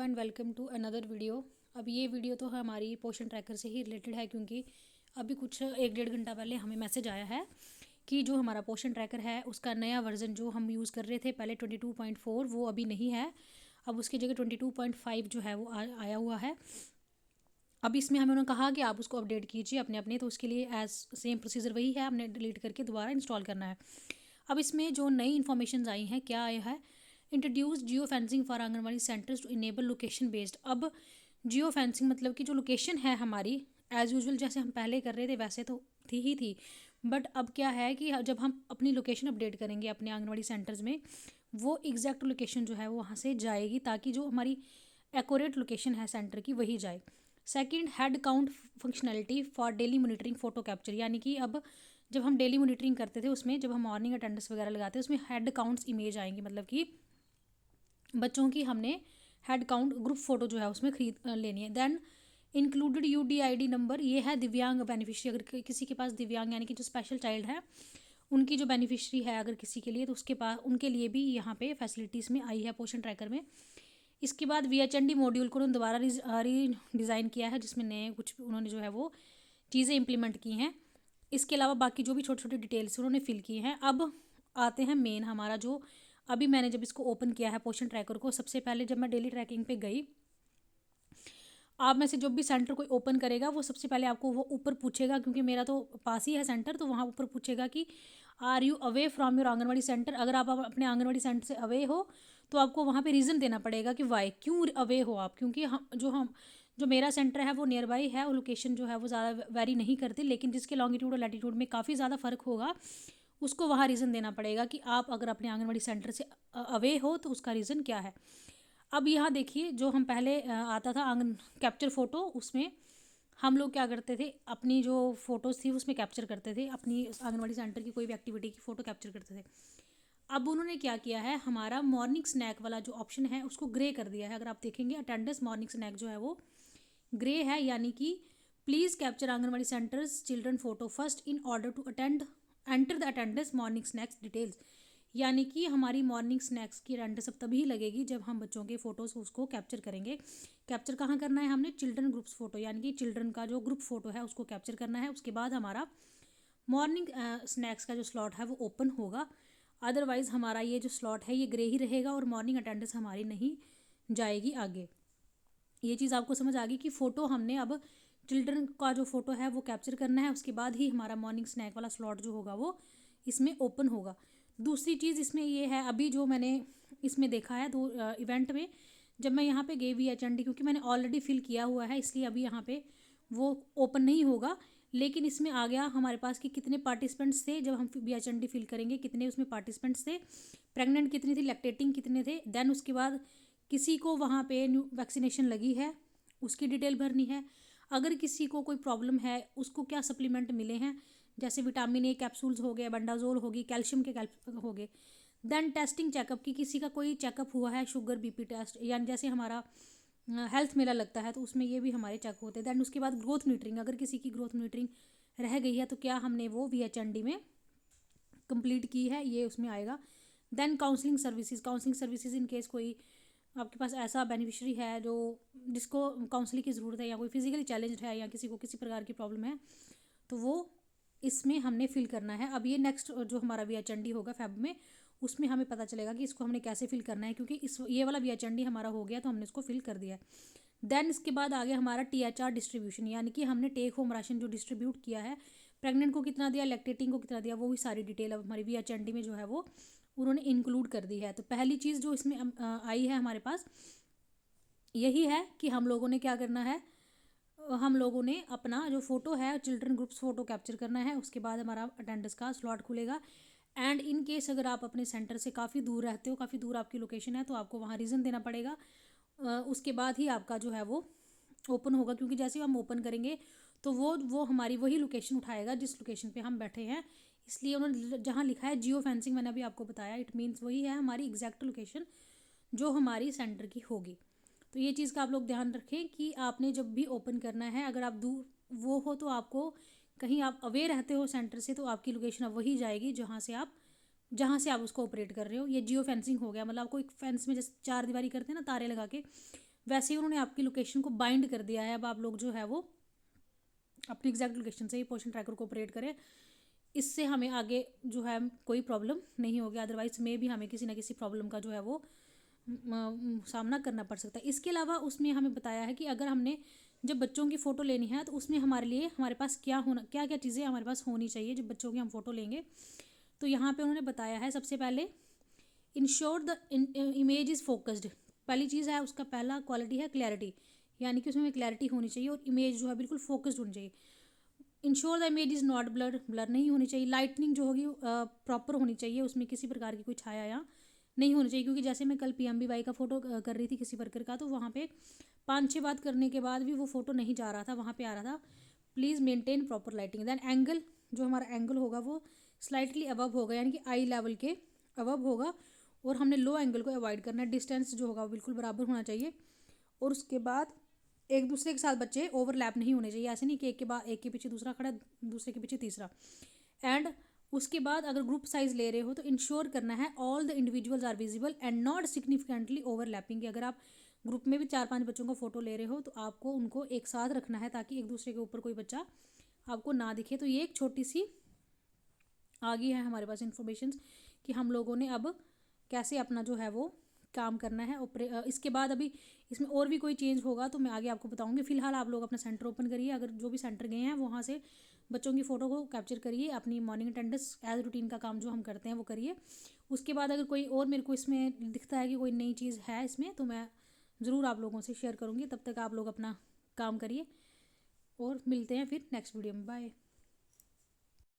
And welcome to another video. अब ये video तो हमारी पोषण ट्रैकर से ही रिलेटेड है, क्योंकि अभी कुछ 1-1.5 घंटा पहले हमें मैसेज आया है कि जो हमारा पोषण ट्रैकर है उसका नया वर्जन जो हम यूज़ कर रहे थे पहले 22.4 वो अभी नहीं है। अब उसकी जगह 22.5 जो है वो आया हुआ है। अब इसमें हमें उन्होंने कहा कि आप उसको अपडेट कीजिए अपने अपने, तो उसके लिए एज सेम प्रोसीजर वही है, हमने डिलीट करके दोबारा इंस्टॉल करना है। अब इसमें जो नई इन्फॉर्मेशन आई हैं, क्या आया है, introduce geo fencing for anganwadi centres to enable location based. अब जियो फेंसिंग मतलब कि जो लोकेशन है हमारी एज़ यूजुअल जैसे हम पहले कर रहे थे वैसे तो थी, बट अब क्या है कि जब हम अपनी लोकेशन अपडेट करेंगे अपने आंगनवाड़ी सेंटर्स में, वो एग्जैक्ट लोकेशन जो है वो वहाँ से जाएगी, ताकि जो हमारी एक्यूरेट लोकेशन है सेंटर की वही जाए। Second, head count functionality for daily monitoring photo capture, यानी कि अब जब हम डेली मॉनिटरिंग करते थे उसमें जब हम मॉर्निंग अटेंडेंस वगैरह लगाते हैं उसमें हेड काउंट्स इमेज आएंगी, मतलब कि बच्चों की हमने हेड काउंट ग्रुप फ़ोटो जो है उसमें खरीद लेनी है। देन इंक्लूडेड UDID नंबर, ये है दिव्यांग बेनिफिशरी, अगर किसी के पास दिव्यांग यानी कि जो स्पेशल चाइल्ड है उनकी जो बेनिफिशरी है अगर किसी के लिए, तो उसके पास उनके लिए भी यहाँ पे फैसिलिटीज़ में आई है पोषण ट्रैकर में। इसके बाद VHND मॉड्यूल को उन्होंने दोबारा री डिज़ाइन किया है, जिसमें नए कुछ उन्होंने जो है वो चीज़ें इंप्लीमेंट की हैं। इसके अलावा बाकी जो भी छोटी छोटी डिटेल्स उन्होंने फिल की हैं। अब आते हैं मेन हमारा जो, अभी मैंने जब इसको ओपन किया है पोषण ट्रैकर को, सबसे पहले जब मैं डेली ट्रैकिंग पे गई, आप में से जो भी सेंटर कोई ओपन करेगा वो सबसे पहले आपको वो ऊपर पूछेगा, क्योंकि मेरा तो पास ही है सेंटर, तो वहाँ ऊपर पूछेगा कि are you away from your anganwadi centre. अगर आप अपने आंगनवाड़ी सेंटर से अवे हो तो आपको वहाँ पे रीज़न देना पड़ेगा कि वाई, क्यों अवे हो आप, क्योंकि हम जो मेरा सेंटर है वो नियर बाई है, वो लोकेशन जो है वो ज़्यादा वेरी नहीं करती, लेकिन जिसके लॉन्गिट्यूड और लैटिट्यूड में काफ़ी ज़्यादा फ़र्क होगा उसको वहाँ रीज़न देना पड़ेगा कि आप अगर अपने आंगनवाड़ी सेंटर से अवे हो तो उसका रीज़न क्या है। अब यहाँ देखिए, जो हम पहले आता था आंगन कैप्चर फ़ोटो, उसमें हम लोग क्या करते थे, अपनी जो फ़ोटोज़ थी उसमें कैप्चर करते थे, अपनी आंगनवाड़ी सेंटर की कोई भी एक्टिविटी की फ़ोटो कैप्चर करते थे। अब उन्होंने क्या किया है, हमारा मॉर्निंग स्नैक वाला जो ऑप्शन है उसको ग्रे कर दिया है। अगर आप देखेंगे अटेंडेंस मॉर्निंग स्नैक जो है वो ग्रे है, यानी कि please capture anganwadi centres children photo first in order to attend enter the attendance morning snacks details. यानी कि हमारी मॉर्निंग स्नैक्स की अटेंडेंस अब तभी लगेगी जब हम बच्चों के फ़ोटोज़ उसको कैप्चर करेंगे। कैप्चर कहाँ करना है हमने, चिल्ड्रन ग्रुप्स फ़ोटो, यानी कि चिल्ड्रन का जो ग्रुप फ़ोटो है उसको कैप्चर करना है। उसके बाद हमारा मॉर्निंग स्नैक्स का जो स्लॉट है वो ओपन होगा। अदरवाइज़ हमारा ये जो स्लॉट है ये ग्रे ही रहेगा और मॉर्निंग अटेंडेंस हमारी नहीं जाएगी आगे। ये चीज़ आपको समझ आ गई कि फ़ोटो हमने अब चिल्ड्रन का जो फ़ोटो है वो कैप्चर करना है, उसके बाद ही हमारा मॉर्निंग स्नैक वाला स्लॉट जो होगा वो इसमें ओपन होगा। दूसरी चीज़ इसमें ये है, अभी जो मैंने इसमें देखा है दो इवेंट में, जब मैं यहाँ पे गई VHND, क्योंकि मैंने ऑलरेडी फिल किया हुआ है इसलिए अभी यहाँ पे वो ओपन नहीं होगा, लेकिन इसमें आ गया हमारे पास कि कितने पार्टिसिपेंट्स थे जब हम VHND फिल करेंगे, कितने उसमें पार्टिसिपेंट्स थे, प्रेग्नेंट कितनी थी, लैक्टेटिंग कितने थे। देन उसके बाद किसी को वहाँ पे न्यू वैक्सीनेशन लगी है उसकी डिटेल भरनी है। अगर किसी को कोई प्रॉब्लम है उसको क्या सप्लीमेंट मिले हैं, जैसे विटामिन A कैप्सूल्स हो गए, बंडाजोल होगी, कैल्शियम के हो गए। देन टेस्टिंग चेकअप की, किसी का कोई चेकअप हुआ है, शुगर BP टेस्ट, यानी जैसे हमारा हेल्थ मेला लगता है तो उसमें ये भी हमारे चेक होते हैं। दैन उसके बाद ग्रोथ मॉनिटरिंग, अगर किसी की ग्रोथ मॉनिटरिंग रह गई है तो क्या हमने वो VHND में कंप्लीट की है, ये उसमें आएगा। Then counselling services in case कोई आपके पास ऐसा बेनिफिशरी है जो जिसको काउंसलिंग की ज़रूरत है, या कोई फिजिकली चैलेंज्ड है, या किसी को किसी प्रकार की प्रॉब्लम है, तो वो इसमें हमने फिल करना है। अब ये नेक्स्ट जो हमारा VHND होगा फेब में, उसमें हमें पता चलेगा कि इसको हमने कैसे फिल करना है, क्योंकि इस ये वाला VHND हमारा हो गया तो हमने इसको फिल कर दिया है। देन इसके बाद आ गया हमारा THR डिस्ट्रीब्यूशन, यानी कि हमने टेक होम राशन जो डिस्ट्रीब्यूट किया है, प्रेग्नेंट को कितना दिया, लैक्टेटिंग को कितना दिया, वो भी सारी डिटेल अब हमारी VHND में जो है वो उन्होंने इंक्लूड कर दी है। तो पहली चीज़ जो इसमें आई है हमारे पास यही है कि हम लोगों ने क्या करना है, हम लोगों ने अपना जो फ़ोटो है चिल्ड्रन ग्रुप्स फ़ोटो कैप्चर करना है। उसके बाद हमारा अटेंडेंस का स्लॉट खुलेगा। एंड इन केस अगर आप अपने सेंटर से काफ़ी दूर रहते हो, काफ़ी दूर आपकी लोकेशन है, तो आपको वहाँ रीज़न देना पड़ेगा। उसके बाद ही आपका जो है वो ओपन होगा, क्योंकि जैसे ही हम ओपन करेंगे तो वो हमारी वही लोकेशन उठाएगा जिस लोकेशन पे हम बैठे हैं। इसलिए उन्होंने जहाँ लिखा है जियो फेंसिंग, मैंने अभी आपको बताया, इट मीन्स वही है हमारी एग्जैक्ट लोकेशन जो हमारी सेंटर की होगी। तो ये चीज़ का आप लोग ध्यान रखें कि आपने जब भी ओपन करना है, अगर आप दूर वो हो तो आपको कहीं आप अवे रहते हो सेंटर से, तो आपकी लोकेशन अब वही जाएगी जहाँ से आप उसको ऑपरेट कर रहे हो। ये जियो फेंसिंग हो गया, मतलब आपको एक फेंस में जैसे चार दीवारी करते हैं ना तारे लगा के, वैसे ही उन्होंने आपकी लोकेशन को बाइंड कर दिया है। अब आप लोग जो है वो अपनी एग्जैक्ट लोकेशन से ही पोर्शन ट्रैकर को ऑपरेट करें। इससे हमें आगे जो है कोई प्रॉब्लम नहीं होगी, अदरवाइज में भी हमें किसी ना किसी प्रॉब्लम का जो है वो सामना करना पड़ सकता है। इसके अलावा उसमें हमें बताया है कि अगर हमने जब बच्चों की फ़ोटो लेनी है तो उसमें हमारे पास क्या क्या चीज़ें हमारे पास होनी चाहिए जब बच्चों की हम फ़ोटो लेंगे। तो यहाँ पे उन्होंने बताया है सबसे पहले ensure the image is focused. पहली चीज़ है उसका पहला क्वालिटी है क्लैरिटी, यानी कि उसमें क्लैरिटी होनी चाहिए और इमेज जो है बिल्कुल फोकस्ड होनी चाहिए। Ensure the image is not blur नहीं होनी चाहिए। लाइटनिंग जो होगी प्रॉपर होनी चाहिए, उसमें किसी प्रकार की कोई छाया या नहीं होनी चाहिए। क्योंकि जैसे मैं कल PMBY का फ़ोटो कर रही थी किसी वर्कर का, तो वहाँ पे 5-6 बात करने के बाद भी वो फ़ोटो नहीं जा रहा था, वहाँ पे आ रहा था please maintain proper lighting. Then angle, जो हमारा एंगल होगा वो स्लाइटली अबव होगा, यानी कि आई लेवल के अबव होगा, और हमने लो एंगल को अवॉइड करना है। डिस्टेंस जो होगा वो बिल्कुल बराबर होना चाहिए। और उसके बाद एक दूसरे के साथ बच्चे ओवरलैप नहीं होने चाहिए, ऐसे नहीं कि एक के पीछे दूसरा खड़ा, दूसरे के पीछे तीसरा। एंड उसके बाद अगर ग्रुप साइज ले रहे हो तो इंश्योर करना है all the individuals are visible and not significantly overlapping. अगर आप ग्रुप में भी 4-5 बच्चों का फोटो ले रहे हो तो आपको उनको एक साथ रखना है ताकि एक दूसरे के ऊपर कोई बच्चा आपको ना दिखे। तो ये एक छोटी सी आ गई है हमारे पास इन्फॉर्मेशन कि हम लोगों ने अब कैसे अपना जो है वो काम करना है। इसके बाद अभी इसमें और भी कोई चेंज होगा तो मैं आगे आपको बताऊंगी। फिलहाल आप लोग अपना सेंटर ओपन करिए, अगर जो भी सेंटर गए हैं वहाँ से बच्चों की फ़ोटो को कैप्चर करिए, अपनी मॉर्निंग अटेंडेंस एज रूटीन का काम जो हम करते हैं वो करिए। उसके बाद अगर कोई और मेरे को इसमें दिखता है कि कोई नई चीज़ है इसमें तो मैं ज़रूर आप लोगों से शेयर करूँगी। तब तक आप लोग अपना काम करिए और मिलते हैं फिर नेक्स्ट वीडियो में। बाय।